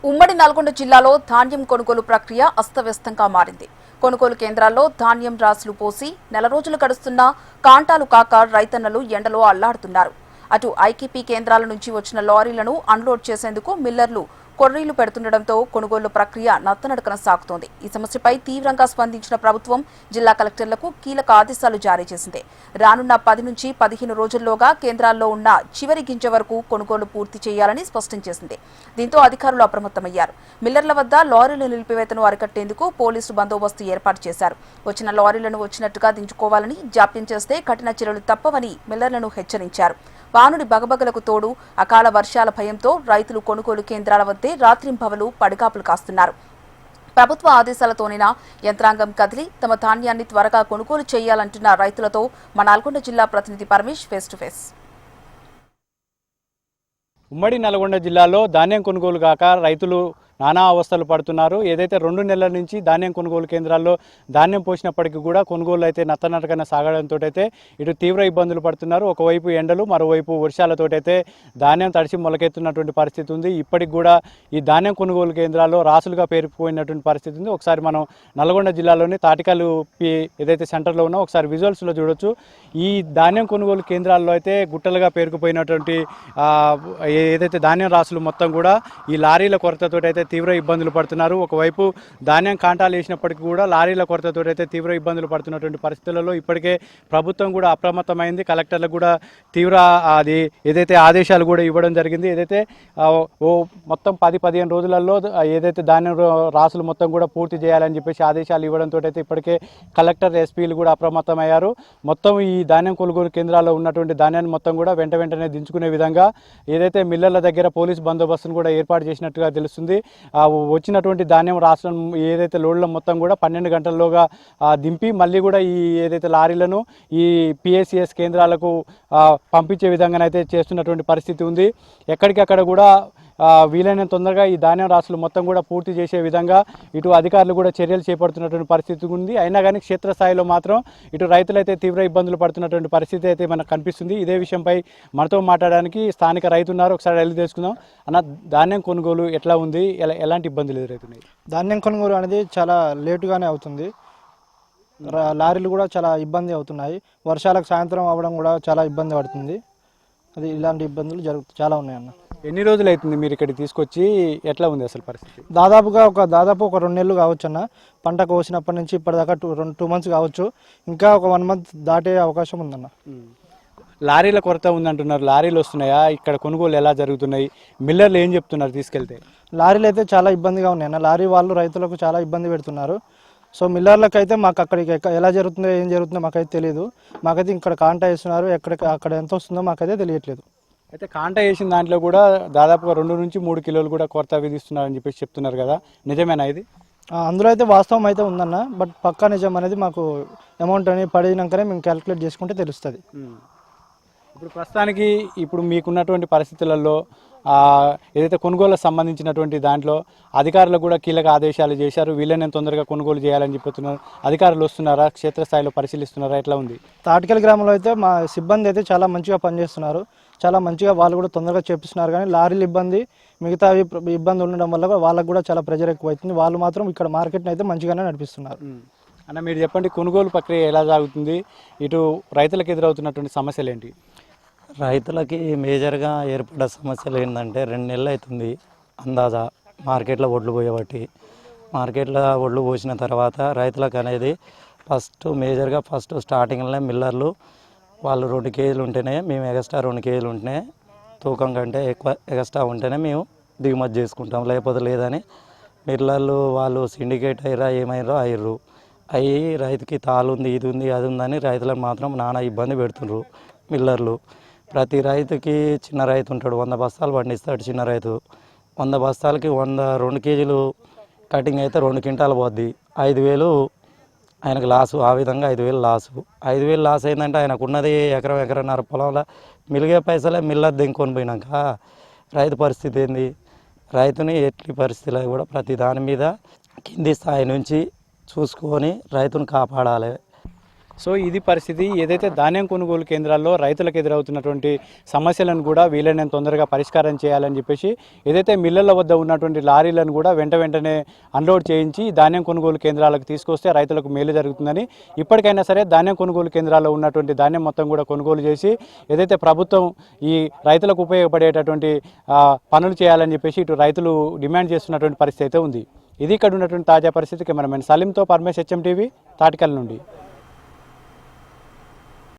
ఉమ్మడి నల్గొండ జిల్లాలో ధాన్యం కొనుగోలు ప్రక్రియ అస్తవ్యస్తంగా మారింది. కొనుగోలు కేంద్రాల్లో ధాన్యం రాసులు పోసి నెల రోజులు గడుస్తున్నా కాంటాలు కాక రైతన్నలు ఎండలో అల్లాడుతున్నారు. అటు ఐకేపీ కేంద్రాల నుంచి వచ్చిన లారీలను అన్లోడ్ చేసేందుకు మిల్లర్లు కొర్రీలు పెడుతుండటంతో కొనుగోలు ప్రక్రియ నత్తనడకన సాగుతోంది. ఈ సమస్యపై తీవ్రంగా స్పందించిన ప్రభుత్వం జిల్లా కలెక్టర్లకు కీలక ఆదేశాలు జారీ చేసింది. రానున్న 10 నుంచి 15 రోజుల్లోగా కేంద్రాల్లో ఉన్న చివరి గింజ వరకు కొనుగోలు పూర్తి చేయాలని స్పష్టం చేసింది. దీంతో అధికారులు అప్రమత్తమయ్యారు. మిల్లర్ల వద్ద లారీల నిలిపివేతను అరికట్టేందుకు పోలీసు బందోబస్తు ఏర్పాటు చేశారు. వచ్చిన లారీలను వచ్చినట్టుగా దించుకోవాలని, జాప్యం చేస్తే కఠిన చర్యలు తప్పవని మిల్లర్లను హెచ్చరించారు. వానుడి బగబగలకు తోడు అకాల వర్షాల భయంతో రైతులు కొనుగోలు కేంద్రాల వద్దే రాత్రింబవలు పడిగాపులు కాస్తున్నారు. ప్రభుత్వ ఆదేశాలతోనైనా యంత్రాంగం కదిలి తమ ధాన్యాన్ని త్వరగా కొనుగోలు చేయాలంటున్న రైతులతో మా నల్గొండ జిల్లా ప్రతినిధి పరమేష్ ఫేస్ టు ఫేస్. ఉమ్మడి నల్గొండ జిల్లాలో ధాన్యం కొనుగోలు కాక రైతులు నానా అవస్థలు పడుతున్నారు. ఏదైతే 2 నెలల నుంచి ధాన్యం కొనుగోలు కేంద్రాల్లో ధాన్యం పోసినప్పటికీ కూడా కొనుగోలు అయితే నత్తనడకన సాగడంతో అయితే ఇటు తీవ్ర ఇబ్బందులు పడుతున్నారు. ఒకవైపు ఎండలు, మరోవైపు వర్షాలతోటైతే ధాన్యం తడిసి మొలకెత్తున్నటువంటి పరిస్థితి ఉంది. ఇప్పటికి కూడా ఈ ధాన్యం కొనుగోలు కేంద్రాల్లో రాసులుగా పేరుకుపోయినటువంటి పరిస్థితి ఉంది. ఒకసారి మనం నల్గొండ జిల్లాలోని తాటికలు ఏదైతే సెంటర్లో ఉన్నా ఒకసారి విజువల్స్లో చూడొచ్చు. ఈ ధాన్యం కొనుగోలు కేంద్రాల్లో అయితే గుట్టలుగా పేరుకుపోయినటువంటి ఏదైతే ధాన్యం రాసులు మొత్తం కూడా ఈ లారీల కొరతతో అయితే తీవ్ర ఇబ్బందులు పడుతున్నారు. ఒకవైపు ధాన్యం కాంటాలు వేసినప్పటికీ కూడా లారీల కొరతతో అయితే తీవ్ర ఇబ్బందులు పడుతున్నటువంటి పరిస్థితులలో ఇప్పటికే ప్రభుత్వం కూడా అప్రమత్తమైంది. కలెక్టర్లకు కూడా తీవ్ర ఏదైతే ఆదేశాలు కూడా ఇవ్వడం జరిగింది. ఏదైతే మొత్తం 10-15 రోజులలో ఏదైతే ధాన్యం రాసులు మొత్తం కూడా పూర్తి చేయాలని చెప్పేసి ఆదేశాలు ఇవ్వడంతో అయితే ఇప్పటికే కలెక్టర్, ఎస్పీలు కూడా అప్రమత్తమయ్యారు. మొత్తం ఈ ధాన్యం కొనుగోలు కేంద్రాల్లో ఉన్నటువంటి ధాన్యాన్ని మొత్తం కూడా వెంటనే దించుకునే విధంగా ఏదైతే మిల్లర్ల దగ్గర పోలీస్ బందోబస్తును కూడా ఏర్పాటు చేసినట్టుగా తెలుస్తుంది. వచ్చినటువంటి ధాన్యం రాష్ట్రం ఏదైతే లోడ్ల మొత్తం కూడా 12 గంటల్లోగా దింపి మళ్ళీ కూడా ఈ ఏదైతే లారీలను ఈ పిఎస్సిఎస్ కేంద్రాలకు పంపించే విధంగానైతే చేస్తున్నటువంటి పరిస్థితి ఉంది. ఎక్కడికక్కడ కూడా వీలైనంత తొందరగా ఈ ధాన్యం రాసులు మొత్తం కూడా పూర్తి చేసే విధంగా ఇటు అధికారులు కూడా చర్యలు చేపడుతున్నటువంటి పరిస్థితి ఉంది. అయినా కానీ క్షేత్రస్థాయిలో మాత్రం ఇటు రైతులైతే తీవ్ర ఇబ్బందులు పడుతున్నటువంటి పరిస్థితి అయితే మనకు కనిపిస్తుంది. ఇదే విషయంపై మనతో మాట్లాడడానికి స్థానిక రైతు ఉన్నారు. ఒకసారి వెళ్ళి తెలుసుకుందాం. అన్న, ధాన్యం కొనుగోలు ఎట్లా ఉంది, ఎలాంటి ఇబ్బందులు ఎదురవుతున్నాయి? ధాన్యం కొనుగోలు అనేది చాలా లేటుగానే అవుతుంది. లారీలు కూడా చాలా ఇబ్బంది అవుతున్నాయి. వర్షాలకు సాయంత్రం అవ్వడం కూడా చాలా ఇబ్బంది పడుతుంది. అది ఇలాంటి ఇబ్బందులు చాలా ఉన్నాయన్న. ఎన్ని రోజులు అవుతుంది మీరు ఇక్కడికి తీసుకొచ్చి? ఎట్లా ఉంది అసలు పరిస్థితి? దాదాపు ఒక 2 నెలలు కావచ్చు అన్న. పంట కోసినప్పటి నుంచి ఇప్పటిదాకా 2 మంత్స్ కావచ్చు. ఇంకా ఒక 1 మంత్ దాటే అవకాశం ఉందన్న. లారీల కొరత ఉందంటున్నారు. లారీలు వస్తున్నాయా? ఇక్కడ కొనుగోలు ఎలా జరుగుతున్నాయి? మిల్లర్లు ఏం చెప్తున్నారు తీసుకెళ్తే? లారీలు అయితే చాలా ఇబ్బందిగా ఉన్నాయి అన్న. లారీ వాళ్ళు రైతులకు చాలా ఇబ్బంది పెడుతున్నారు. సో మిల్లర్లకు అయితే మాకు అక్కడికి ఎలా జరుగుతుందో ఏం జరుగుతుందో మాకైతే తెలియదు. మాకైతే ఇక్కడ కాంటా వేస్తున్నారు. అక్కడ ఎంత వస్తుందో మాకైతే తెలియట్లేదు. అయితే కాంటా వేసిన దాంట్లో కూడా దాదాపుగా 2 నుంచి 3 కిలోలు కూడా కొరత విధిస్తున్నారని చెప్పేసి చెప్తున్నారు కదా, నిజమేనా ఇది? అందులో అయితే వాస్తవం అయితే ఉందన్న. బట్ పక్కా నిజం అనేది మాకు అమౌంట్ అని పడినాకనే మేము క్యాలిక్యులేట్ చేసుకుంటే తెలుస్తుంది. ఇప్పుడు ప్రస్తుతానికి మీకున్నటువంటి పరిస్థితులలో ఏదైతే కొనుగోలుకు సంబంధించినటువంటి దాంట్లో అధికారులు కూడా కీలక ఆదేశాలు చేశారు. వీళ్ళని తొందరగా కొనుగోలు చేయాలని చెప్తున్నారు. అధికారులు వస్తున్నారా? క్షేత్రస్థాయిలో పరిశీలిస్తున్నారా? ఎట్లా ఉంది? తాటికల్ గ్రామంలో అయితే మా సిబ్బంది అయితే చాలా మంచిగా పనిచేస్తున్నారు. చాలా మంచిగా వాళ్ళు కూడా తొందరగా చేపిస్తున్నారు. కానీ లారీలు ఇబ్బంది, మిగతా ఇబ్బంది ఉండడం వల్ల వాళ్ళకు కూడా చాలా ప్రెజర్ ఎక్కువ అవుతుంది. వాళ్ళు మాత్రం ఇక్కడ మార్కెట్ని అయితే మంచిగానే నడిపిస్తున్నారు. అన్న, మీరు చెప్పండి, కొనుగోలు ప్రక్రియ ఎలా సాగుతుంది? ఇటు రైతులకు ఎదురవుతున్నటువంటి సమస్యలు ఏంటి? రైతులకి మేజర్గా ఏర్పడ్డ సమస్యలు ఏంటంటే 2 నెలలు అవుతుంది అందాజా మార్కెట్లో ఒడ్లు పోయేబట్టి. మార్కెట్లో ఒడ్లు పోసిన తర్వాత రైతులకు అనేది మేజర్గా స్టార్టింగ్లోనే మిల్లర్లు వాళ్ళు 2 కేజీలు ఉంటేనే మేము ఎక్స్ట్రా 2 కేజీలు ఉంటేనే తూకం కంటే ఎక్కువ ఎక్స్ట్రా ఉంటేనే మేము దిగుమతి చేసుకుంటాం. లేకపోతే లేదని మిల్లర్లు వాళ్ళు సిండికేట్ అయ్యారు. రైతుకి తాళ్ళు ఉంది, ఇది ఉంది, అది ఉందని రైతులకు మాత్రం నానా ఇబ్బంది పెడుతున్నారు మిల్లర్లు. ప్రతి రైతుకి, చిన్న రైతు ఉంటాడు 100 బస్తాలు పండిస్తాడు. చిన్న రైతు 100 బస్తాలకి 2 కేజీలు కటింగ్ అయితే 2 క్వింటాలు పోద్ది. 5,000 ఆయనకు లాసు. ఆ విధంగా 5,000 లాసు. 5,000 లాస్ అయిందంటే ఆయనకు ఉన్నది ఎకరన్నర పొలంలో మిలిగే పైసలే మిల్లర్ దింకొని పోయినాక రైతు పరిస్థితి ఏంది? రైతుని ఎట్టి పరిస్థితుల్లో కూడా ప్రతి దాని మీద కింది స్థాయి నుంచి చూసుకొని రైతును కాపాడాలి. సో ఇది పరిస్థితి. ఏదైతే ధాన్యం కొనుగోలు కేంద్రాల్లో రైతులకు ఎదురవుతున్నటువంటి సమస్యలను కూడా వీలైనంత తొందరగా పరిష్కారం చేయాలని చెప్పేసి ఏదైతే మిల్లర్ల వద్ద ఉన్నటువంటి లారీలను కూడా వెంటనే అన్లోడ్ చేయించి ధాన్యం కొనుగోలు కేంద్రాలకు తీసుకొస్తే రైతులకు మేలు జరుగుతుందని, ఇప్పటికైనా సరే ధాన్యం కొనుగోలు కేంద్రాల్లో ఉన్నటువంటి ధాన్యం మొత్తం కూడా కొనుగోలు చేసి ఏదైతే ప్రభుత్వం ఈ రైతులకు ఉపయోగపడేటటువంటి పనులు చేయాలని చెప్పేసి ఇటు రైతులు డిమాండ్ చేస్తున్నటువంటి పరిస్థితి అయితే ఉంది. ఇది ఇక్కడ ఉన్నటువంటి తాజా పరిస్థితి. కెమెరామెన్ సలీంతో పరమేశ్, HM టీవీ, తాటికల్ నుండి.